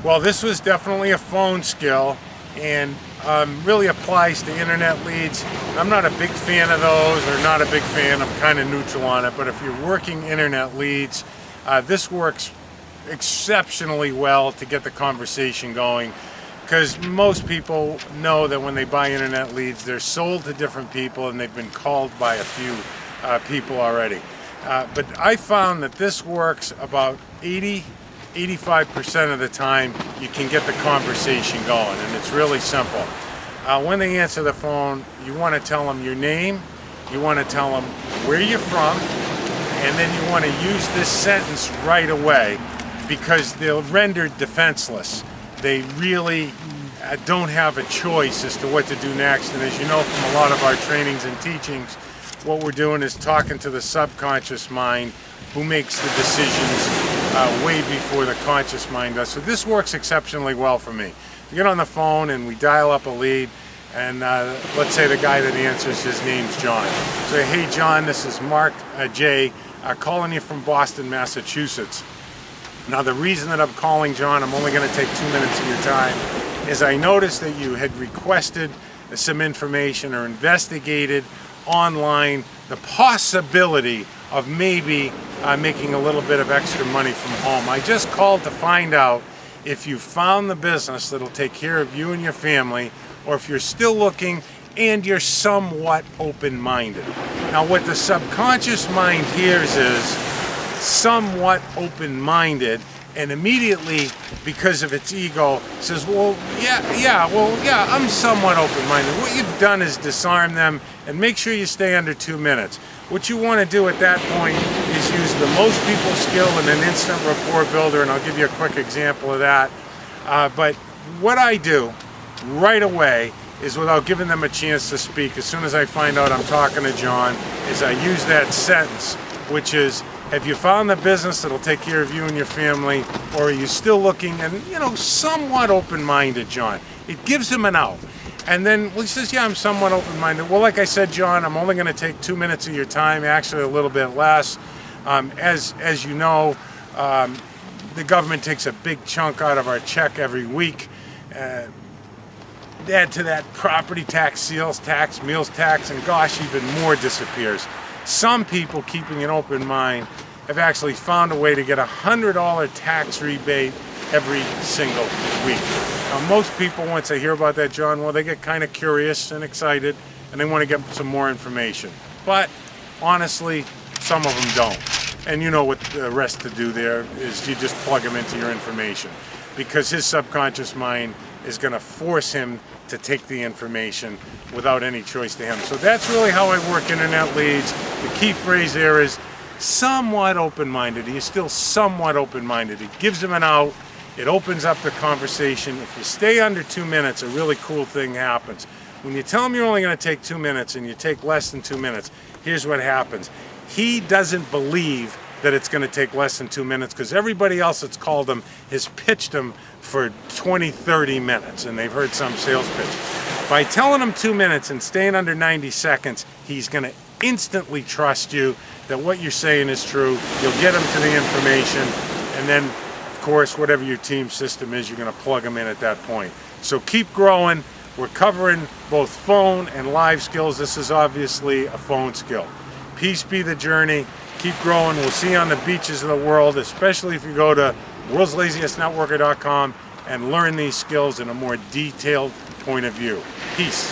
Well, this was definitely a phone skill, and really applies to internet leads. I'm not a big fan of those, or not a big fan, I'm kind of neutral on it, but if you're working internet leads, this works exceptionally well to get the conversation going, because most people know that when they buy internet leads, they're sold to different people and they've been called by a few people already. But I found that this works about 85% of the time. You can get the conversation going, and it's really simple. When they answer the phone, you want to tell them your name, you want to tell them where you're from, and then you want to use this sentence right away, because they're rendered defenseless. They really don't have a choice as to what to do next. And as you know from a lot of our trainings and teachings, what we're doing is talking to the subconscious mind, who makes the decisions way before the conscious mind does. So this works exceptionally well for me. You get on the phone and we dial up a lead, and let's say the guy that answers, his name's John. Say, hey John, this is Mark J. Calling you from Boston, Massachusetts. Now the reason that I'm calling, John, I'm only going to take 2 minutes of your time, is I noticed that you had requested some information or investigated online the possibility of maybe making a little bit of extra money from home. I just called to find out if you found the business that'll take care of you and your family, or if you're still looking and you're somewhat open-minded. Now what the subconscious mind hears is somewhat open-minded, and immediately, because of its ego, says, well, yeah, I'm somewhat open-minded. What you've done is disarm them and make sure you stay under 2 minutes. What you want to do at that point is use the most people skill and an instant rapport builder, and I'll give you a quick example of that. But what I do right away is, without giving them a chance to speak, as soon as I find out I'm talking to John, is I use that sentence, which is, have you found the business that'll take care of you and your family, or are you still looking? And, somewhat open-minded, John. It gives him an out. And then he says, yeah, I'm somewhat open-minded. Well, like I said, John, I'm only going to take 2 minutes of your time, actually a little bit less. As you know, the government takes a big chunk out of our check every week. Add to that property tax, sales tax, meals tax, and gosh, even more disappears. Some people, keeping an open mind, have actually found a way to get a $100 tax rebate every single week. Now, most people, once they hear about that, John, well, they get kind of curious and excited, and they want to get some more information. But honestly, some of them don't. And you know what the rest to do there is, you just plug them into your information, because his subconscious mind is going to force him to take the information without any choice to him. So that's really how I work internet leads. The key phrase there is somewhat open-minded. He's still somewhat open-minded. It gives him an out. It opens up the conversation. If you stay under 2 minutes, a really cool thing happens. When you tell him you're only going to take 2 minutes and you take less than 2 minutes, here's what happens. He doesn't believe that it's going to take less than 2 minutes, because everybody else that's called him has pitched him for 20, 30 minutes, and they've heard some sales pitch. By telling him 2 minutes and staying under 90 seconds, he's going to instantly trust you that what you're saying is true. You'll get him to the information, and then, of course, whatever your team system is, you're going to plug him in at that point. So keep growing. We're covering both phone and live skills. This is obviously a phone skill. Peace be the journey. Keep growing. We'll see you on the beaches of the world, especially if you go to worldslaziestnetworker.com and learn these skills in a more detailed point of view. Peace.